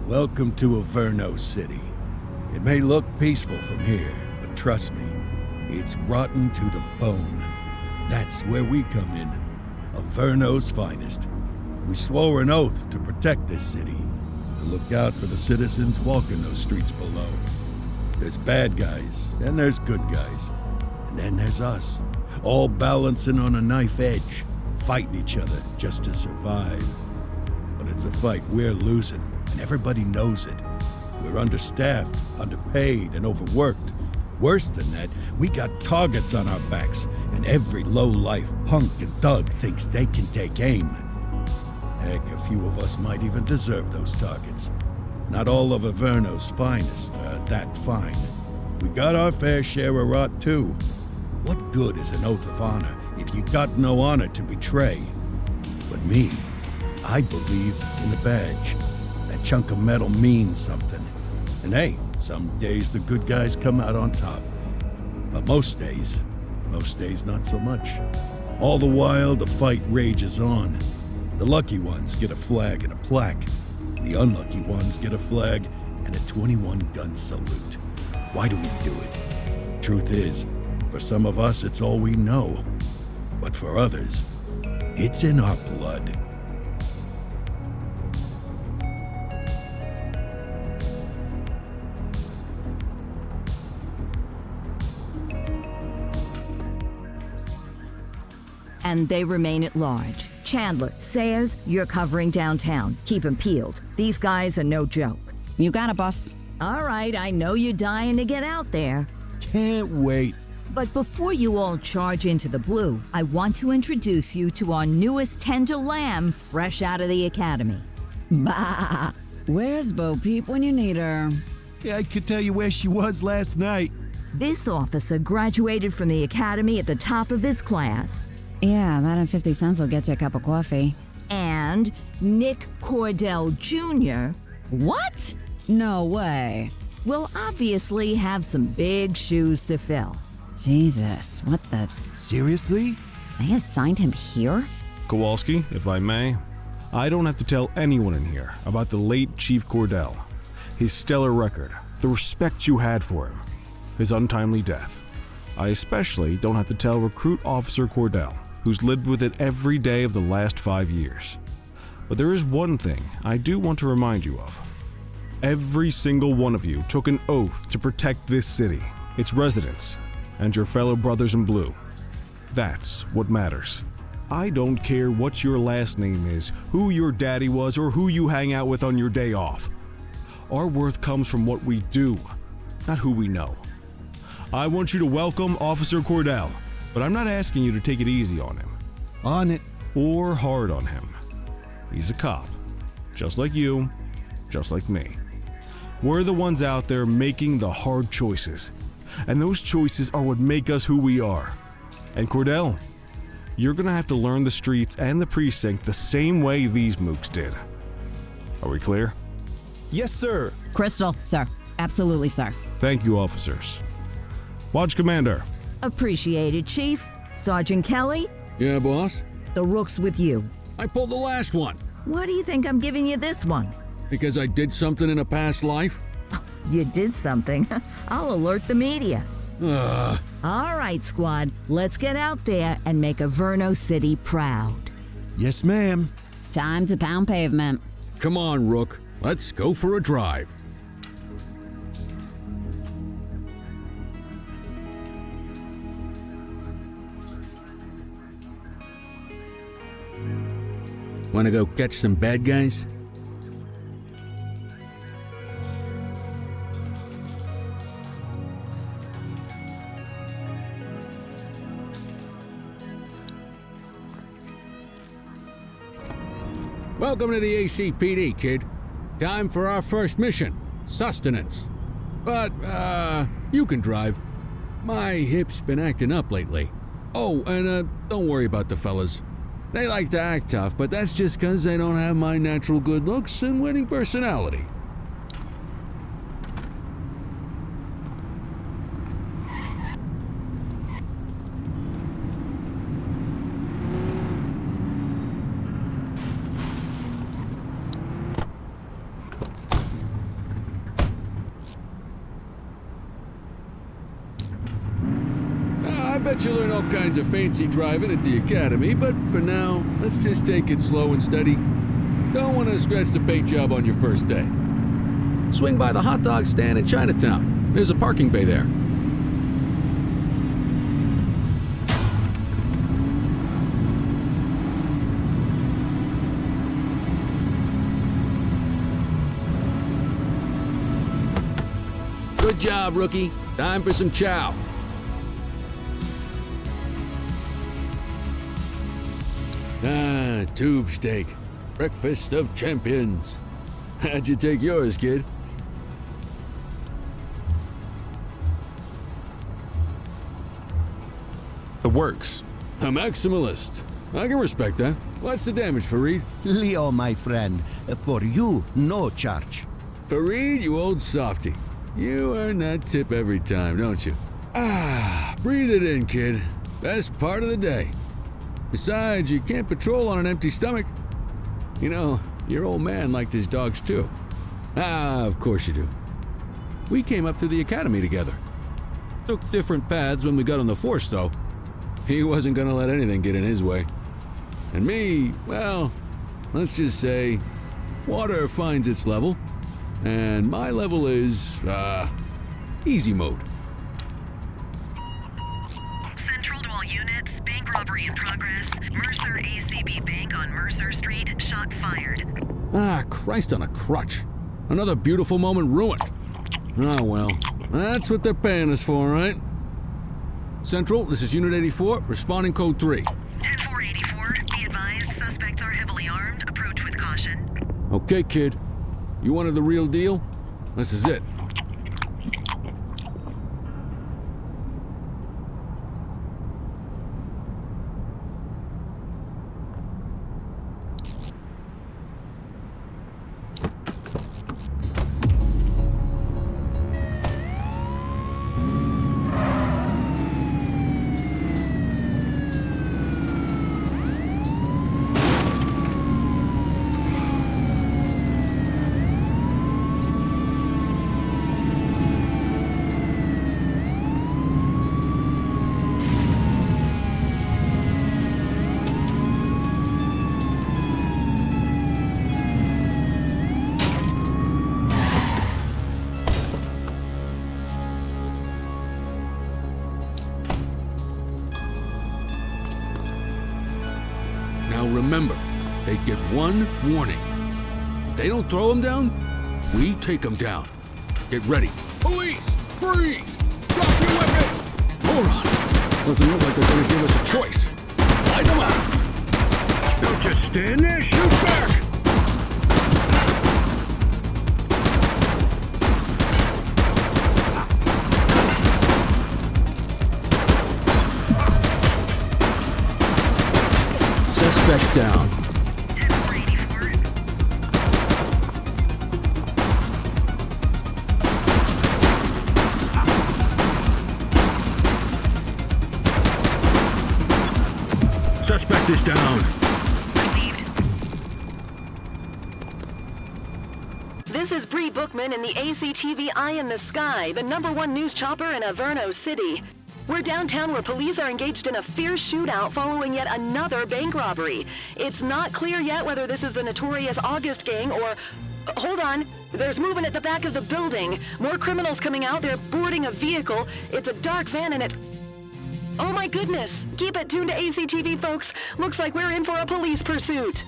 Welcome to Averno City. It may look peaceful from here, but trust me, it's rotten to the bone. That's where we come in. Averno's finest. We swore an oath to protect this city, to look out for the citizens walking those streets below. There's bad guys, and there's good guys. And then there's us, all balancing on a knife edge, fighting each other just to survive. But it's a fight we're losing, and everybody knows it. We're understaffed, underpaid, and overworked. Worse than that, we got targets on our backs, and every low-life punk and thug thinks they can take aim. Heck, a few of us might even deserve those targets. Not all of Averno's finest are that fine. We got our fair share of rot, too. What good is an oath of honor if you got no honor to betray? But me, I believe in the badge. That chunk of metal means something. And hey, some days the good guys come out on top. But most days not so much. All the while, the fight rages on. The lucky ones get a flag and a plaque. The unlucky ones get a flag and a 21-gun salute. Why do we do it? Truth is, for some of us, it's all we know. But for others, it's in our blood. And they remain at large. Chandler, Sayers, you're covering downtown. Keep 'em peeled. These guys are no joke. You got it, boss. All right, I know you're dying to get out there. Can't wait. But before you all charge into the blue, I want to introduce you to our newest tender lamb fresh out of the academy. Bah! Where's Bo Peep when you need her? Yeah, I could tell you where she was last night. This officer graduated from the academy at the top of his class. Yeah, that and 50 cents will get you a cup of coffee. And Nick Cordell Jr. What? No way. will obviously have some big shoes to fill. Jesus, what the... Seriously? They assigned him here? Kowalski, if I may, I don't have to tell anyone in here about the late Chief Cordell, his stellar record, the respect you had for him, his untimely death. I especially don't have to tell Recruit Officer Cordell, who's lived with it every day of the last 5 years. But there is one thing I do want to remind you of. Every single one of you took an oath to protect this city, its residents, and your fellow brothers in blue. That's what matters. I don't care what your last name is, who your daddy was, or who you hang out with on your day off. Our worth comes from what we do, not who we know. I want you to welcome Officer Cordell, but I'm not asking you to take it easy on him. On it. Or hard on him. He's a cop, just like you, just like me. We're the ones out there making the hard choices, and those choices are what make us who we are. And Cordell, you're gonna have to learn the streets and the precinct the same way these mooks did. Are we clear? Yes, sir. Crystal, sir. Absolutely, sir. Thank you, officers. Watch Commander. Appreciated, Chief. Sergeant Kelly, Yeah, boss? the rook's with you. I pulled the last one Why do you think I'm giving you this one? because I did something in a past life. You did something. I'll alert the media. Ugh. All right, squad, let's get out there and make Averno City proud. Yes, ma'am. Time to pound pavement. Come on, Rook. Let's go for a drive. Wanna go catch some bad guys? Welcome to the ACPD, kid. Time for our first mission, sustenance. But, you can drive. My hip's been acting up lately. Oh, and, don't worry about the fellas. They like to act tough, but that's just 'cause they don't have my natural good looks and winning personality. Bet you learn all kinds of fancy driving at the academy, but for now, let's just take it slow and steady. Don't want to scratch the paint job on your first day. Swing by the hot dog stand in Chinatown. There's a parking bay there. Good job, rookie. Time for some chow. Ah, tube steak. Breakfast of champions. How'd you take yours, kid? The works. A maximalist. I can respect that. What's the damage, Fareed? Leo, my friend, for you, no charge. Fareed, you old softy. You earn that tip every time, don't you? Ah, breathe it in, kid. Best part of the day. Besides, you can't patrol on an empty stomach. You know, your old man liked his dogs too. Ah, of course you do. We came up through the academy together. Took different paths when we got on the force, though. He wasn't gonna let anything get in his way. And me, well, let's just say, water finds its level, and my level is, easy mode. Central to all units, bank robbery in progress. Mercer ACB Bank on Mercer Street, shots fired. Ah, Christ on a crutch. Another beautiful moment ruined. Oh well, that's what they're paying us for, right? Central, this is Unit 84, responding code 3. 10-484, be advised, suspects are heavily armed, approach with caution. Okay, kid. You wanted the real deal? This is it. Now remember, they get one warning. If they don't throw them down, we take them down. Get ready. Police! Freeze! Drop your weapons! Morons! Doesn't look like they're gonna give us a choice. Light them up! Don't just stand there, shoot back! Suspect down. 10-484. Suspect is down. Received. This is Bree Bookman in the ACTV Eye in the Sky, the #1 news chopper in Averno City. We're downtown where police are engaged in a fierce shootout following yet another bank robbery. It's not clear yet whether this is the notorious August gang or... Hold on. There's movement at the back of the building. More criminals coming out. They're boarding a vehicle. It's a dark van and it... Oh my goodness. Keep it tuned to ACTV, folks. Looks like we're in for a police pursuit.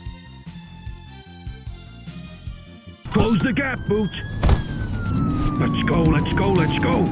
Close the gap, Boots. Let's go, let's go, let's go.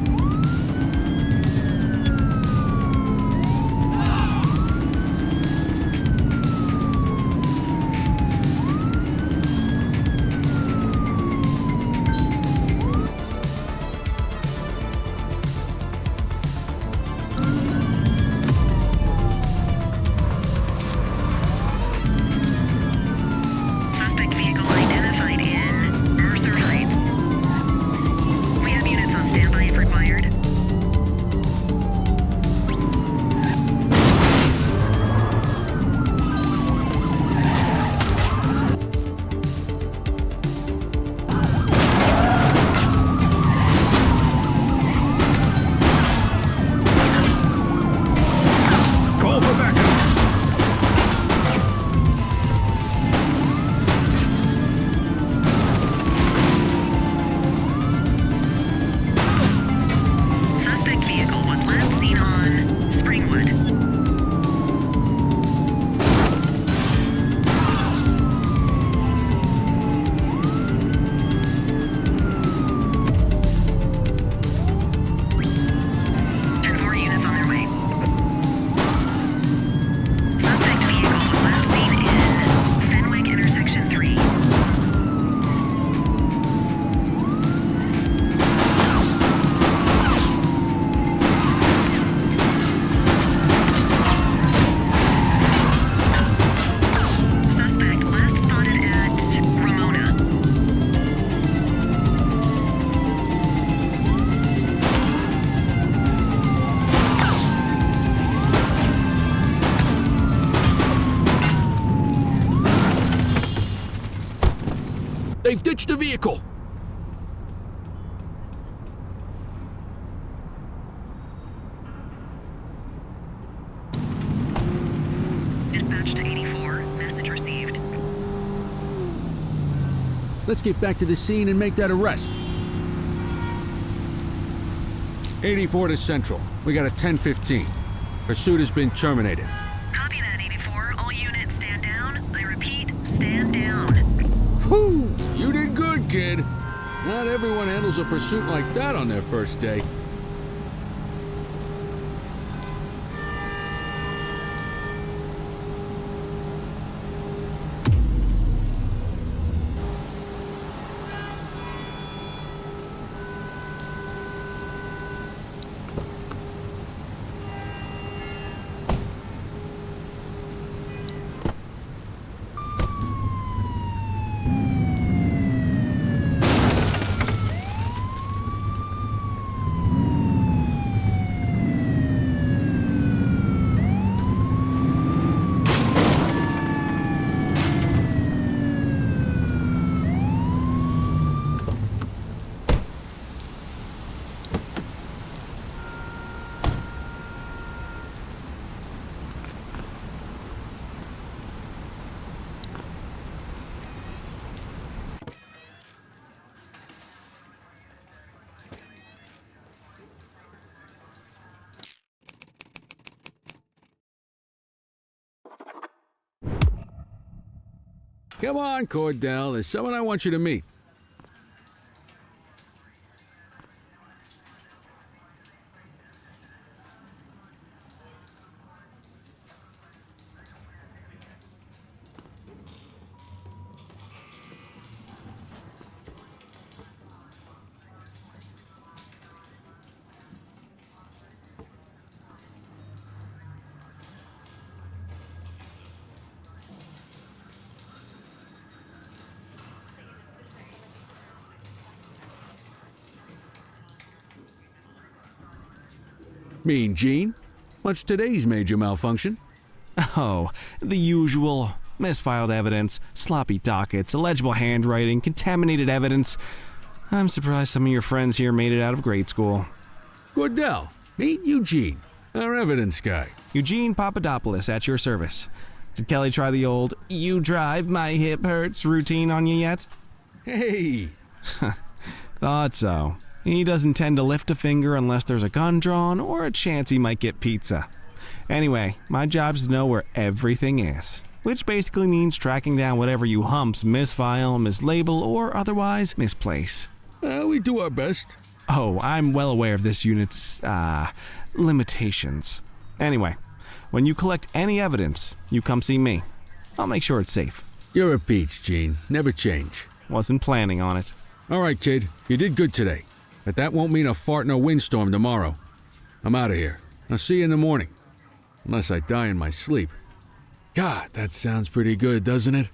Suspect vehicle identified in Mercer Heights. We have units on standby if required. They've ditched the vehicle! Dispatch to 84. Message received. Let's get back to the scene and make that arrest. 84 to Central. We got a 10:15. Pursuit has been terminated. Copy that, 84. All units stand down. I repeat, stand down. Whew! You did good, kid. Not everyone handles a pursuit like that on their first day. Come on, Cordell. There's someone I want you to meet. Mean Gene? What's today's major malfunction? Oh, the usual. Misfiled evidence, sloppy dockets, illegible handwriting, contaminated evidence. I'm surprised some of your friends here made it out of grade school. Cordell, meet Eugene, our evidence guy. Eugene Papadopoulos at your service. Did Kelly try the old, "you drive, my hip hurts" routine on you yet? Hey! Thought so. He doesn't tend to lift a finger unless there's a gun drawn or a chance he might get pizza. Anyway, my job's to know where everything is, which basically means tracking down whatever you humps misfile, mislabel, or otherwise misplace. We do our best. Oh, I'm well aware of this unit's, limitations. Anyway, when you collect any evidence, you come see me. I'll make sure it's safe. You're a peach, Gene. Never change. Wasn't planning on it. All right, kid. You did good today. But that won't mean a fart in a windstorm tomorrow. I'm out of here. I'll see you in the morning. Unless I die in my sleep. God, that sounds pretty good, doesn't it?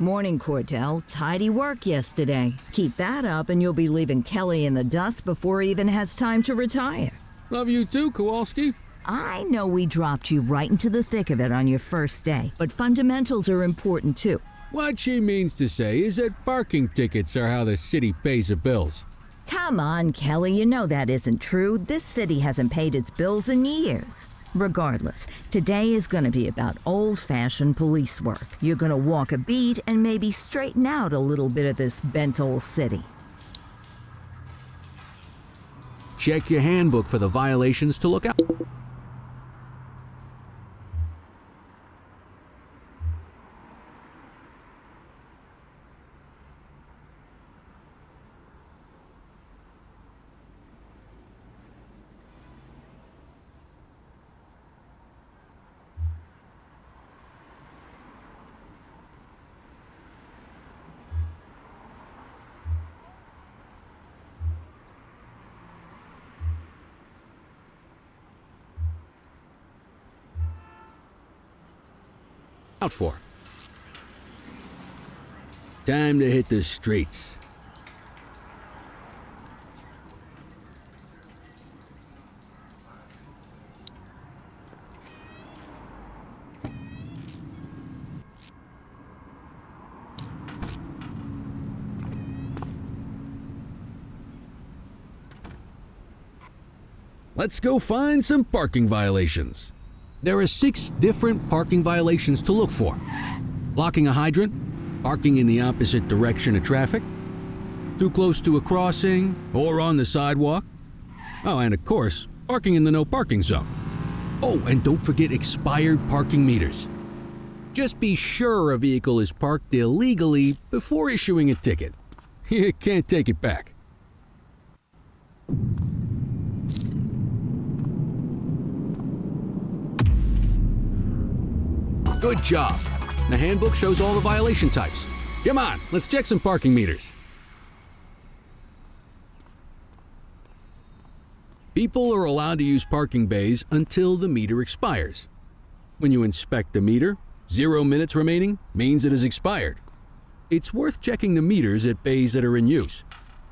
Morning, Cordell. Tidy work yesterday. Keep that up and you'll be leaving Kelly in the dust before he even has time to retire. Love you too, Kowalski. I know we dropped you right into the thick of it on your first day, but fundamentals are important too. What she means to say is that parking tickets are how the city pays the bills. Come on, Kelly, you know that isn't true. This city hasn't paid its bills in years. Regardless, today is going to be about old-fashioned police work. You're going to walk a beat and maybe straighten out a little bit of this bent old city. Check your handbook for the violations to look out. out for. Time to hit the streets. Let's go find some parking violations. There are 6 different parking violations to look for. Blocking a hydrant, parking in the opposite direction of traffic, too close to a crossing or on the sidewalk. Oh, and of course, parking in the no parking zone. Oh, and don't forget expired parking meters. Just be sure a vehicle is parked illegally before issuing a ticket. You can't take it back. Good job. The handbook shows all the violation types. Come on, let's check some parking meters. People are allowed to use parking bays until the meter expires. When you inspect the meter, 0 minutes remaining means it has expired. It's worth checking the meters at bays that are in use.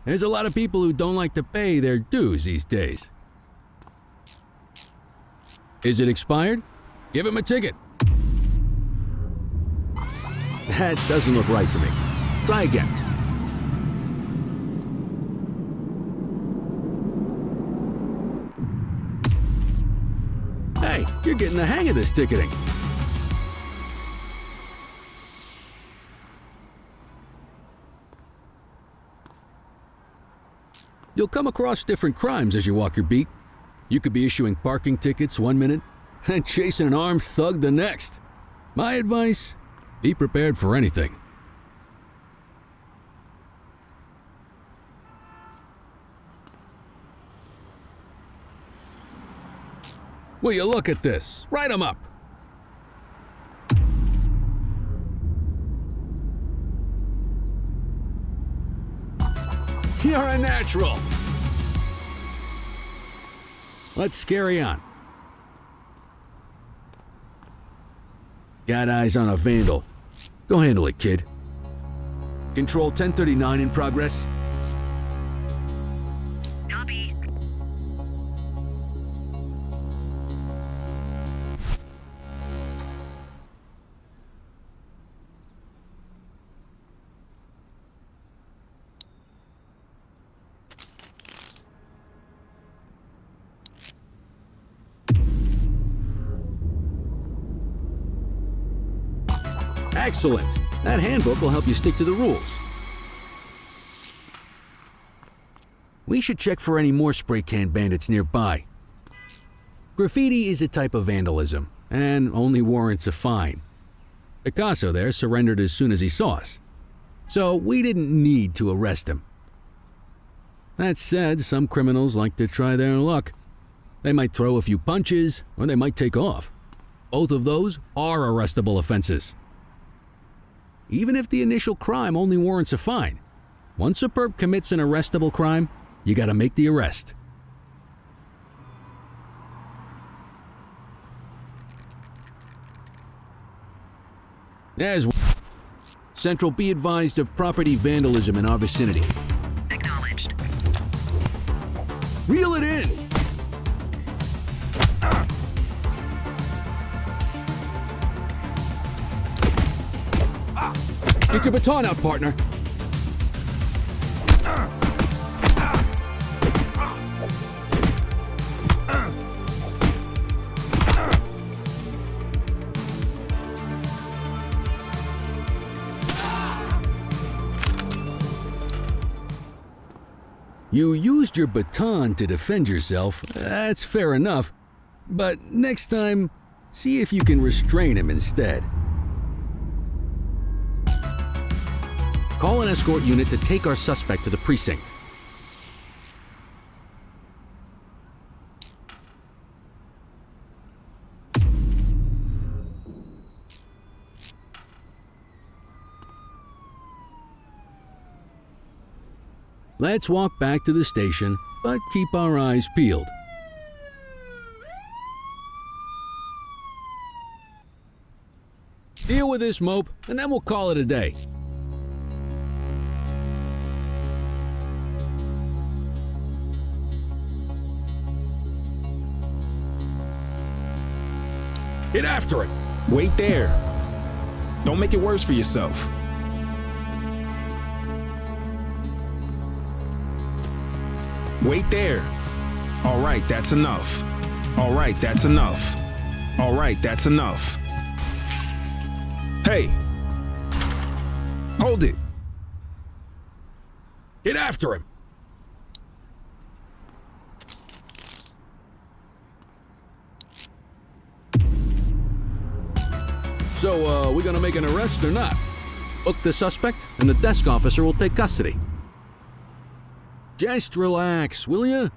There's a lot of people who don't like to pay their dues these days. Is it expired? Give him a ticket. That doesn't look right to me. Try again. Hey, you're getting the hang of this ticketing. You'll come across different crimes as you walk your beat. You could be issuing parking tickets 1 minute and chasing an armed thug the next. My advice: be prepared for anything. Will you look at this? Write 'em up. You're a natural. Let's carry on. Got eyes on a vandal. Go handle it, kid. Control 1039 in progress. Copy. Excellent. That handbook will help you stick to the rules. We should check for any more spray can bandits nearby. Graffiti is a type of vandalism and only warrants a fine. Picasso there surrendered as soon as he saw us, so we didn't need to arrest him. That said, some criminals like to try their luck. They might throw a few punches or they might take off. Both of those are arrestable offenses. Even if the initial crime only warrants a fine, once a perp commits an arrestable crime, you gotta make the arrest. As Central, be advised of property vandalism in our vicinity. Acknowledged. Reel it in! Get your baton out, partner. You used your baton to defend yourself. That's fair enough. But next time, see if you can restrain him instead. Call an escort unit to take our suspect to the precinct. Let's walk back to the station, but keep our eyes peeled. Deal with this mope, and then we'll call it a day. Get after him! Wait there. Don't make it worse for yourself. Wait there. All right, that's enough. All right, that's enough. All right, that's enough. Hey! Hold it! Get after him! So, we gonna make an arrest or not? Book the suspect, and the desk officer will take custody. Just relax, will ya?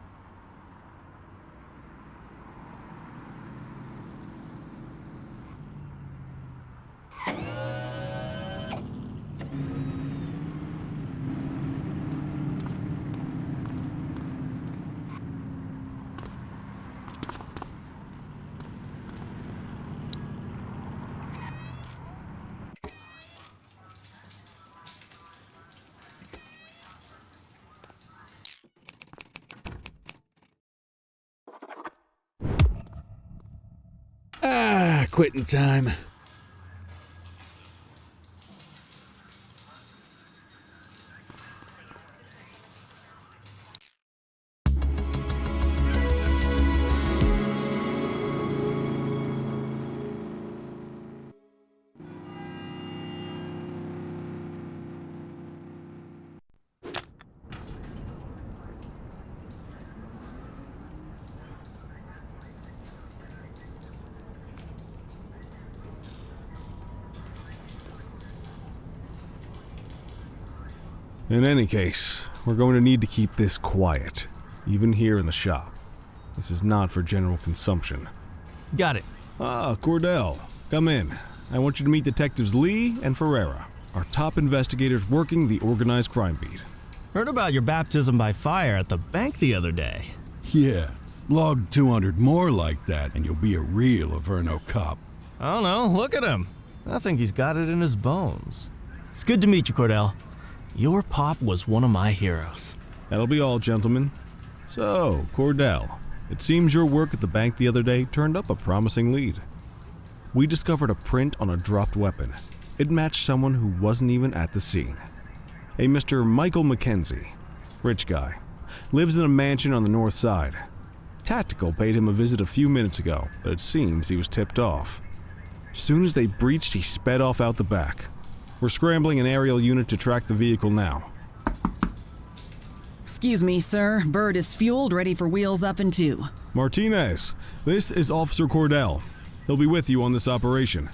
Quitting time. In any case, we're going to need to keep this quiet, even here in the shop. This is not for general consumption. Got it. Ah, Cordell, come in. I want you to meet Detectives Lee and Ferreira, our top investigators working the organized crime beat. Heard about your baptism by fire at the bank the other day. Yeah, log 200 more like that, and you'll be a real Averno cop. I don't know, look at him. I think he's got it in his bones. It's good to meet you, Cordell. Your pop was one of my heroes. That'll be all, gentlemen. So, Cordell, it seems your work at the bank the other day turned up a promising lead. We discovered a print on a dropped weapon. It matched someone who wasn't even at the scene. A Mr. Michael Mackenzie, rich guy, lives in a mansion on the north side. Tactical paid him a visit a few minutes ago, but it seems he was tipped off. Soon as they breached, he sped off out the back. We're scrambling an aerial unit to track the vehicle now. Excuse me, sir. Bird is fueled, ready for wheels up in 2. Martinez, this is Officer Cordell. He'll be with you on this operation.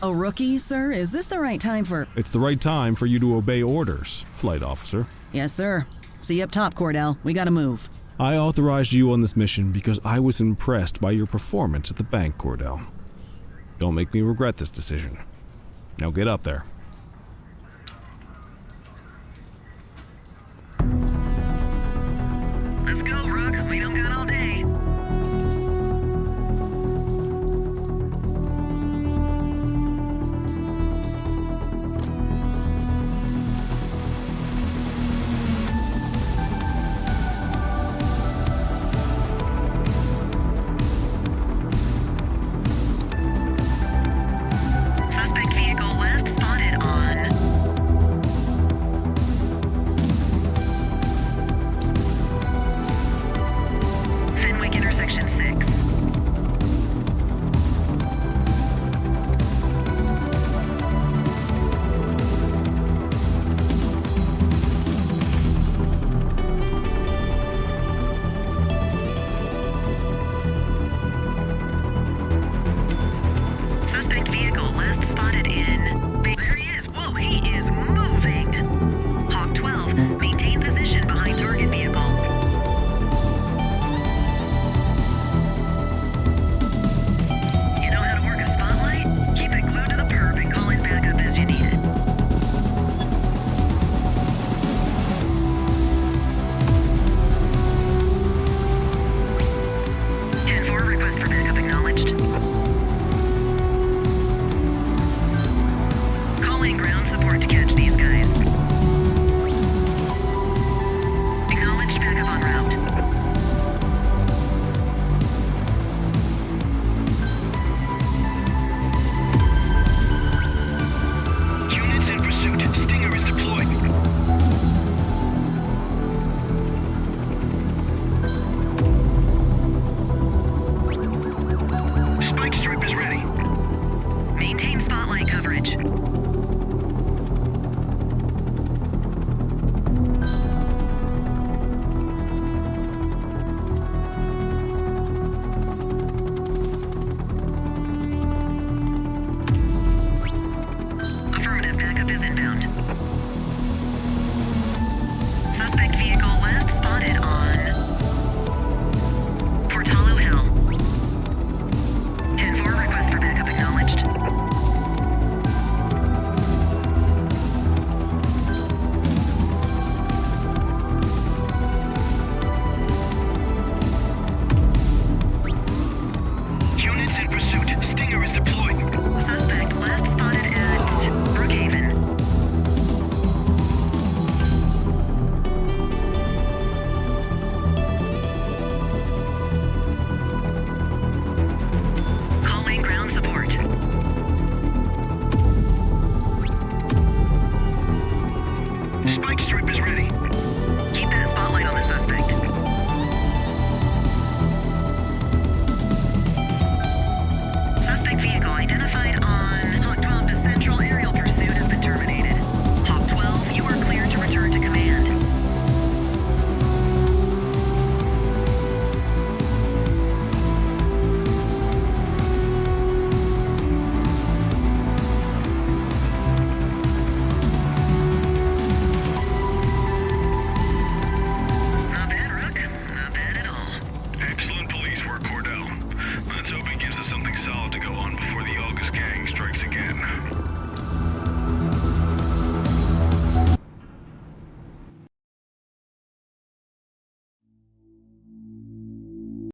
A rookie, sir? Is this the right time for... It's the right time for you to obey orders, Flight Officer. Yes, sir. See you up top, Cordell. We gotta move. I authorized you on this mission because I was impressed by your performance at the bank, Cordell. Don't make me regret this decision. Now get up there. Let's go, Rook. We don't got all day. Suspect vehicle west spotted. Deploying ground support to catch these guys. Acknowledged backup en route. Units in pursuit. Stinger is deployed.